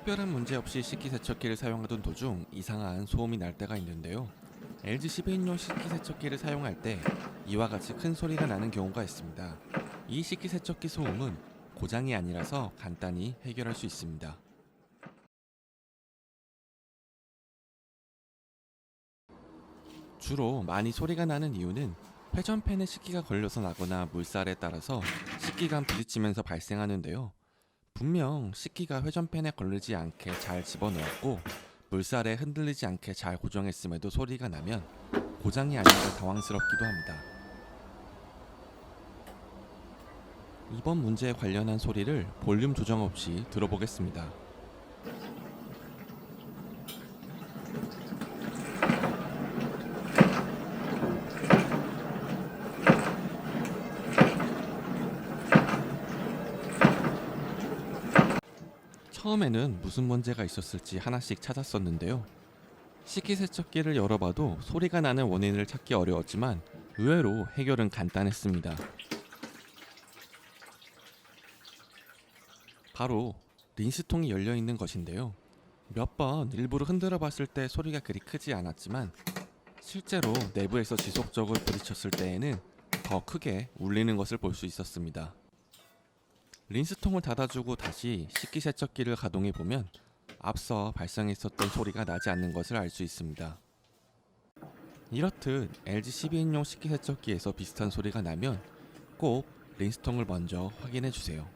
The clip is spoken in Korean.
특별한 문제 없이 식기세척기를 사용하던 도중 이상한 소음이 날 때가 있는데요. LG 12인용 식기세척기를 사용할 때 이와 같이 큰 소리가 나는 경우가 있습니다. 이 식기세척기 소음은 고장이 아니라서 간단히 해결할 수 있습니다. 주로 많이 소리가 나는 이유는 회전팬에 식기가 걸려서 나거나 물살에 따라서 식기가 부딪히면서 발생하는데요. 분명 식기가 회전팬에 걸리지 않게 잘 집어넣었고 물살에 흔들리지 않게 잘 고정했음에도 소리가 나면 고장이 아닌가 당황스럽기도 합니다. 이번 문제에 관련한 소리를 볼륨 조정 없이 들어보겠습니다. 처음에는 무슨 문제가 있었을지 하나씩 찾았었는데요. 식기세척기를 열어봐도 소리가 나는 원인을 찾기 어려웠지만 의외로 해결은 간단했습니다. 바로 린스통이 열려있는 것인데요. 몇 번 일부러 흔들어 봤을 때 소리가 그리 크지 않았지만 실제로 내부에서 지속적으로 부딪혔을 때에는 더 크게 울리는 것을 볼 수 있었습니다. 린스통을 닫아주고 다시 식기세척기를 가동해 보면 앞서 발생했었던 소리가 나지 않는 것을 알 수 있습니다. 이렇듯 LG 12인용 식기세척기에서 비슷한 소리가 나면 꼭 린스통을 먼저 확인해 주세요.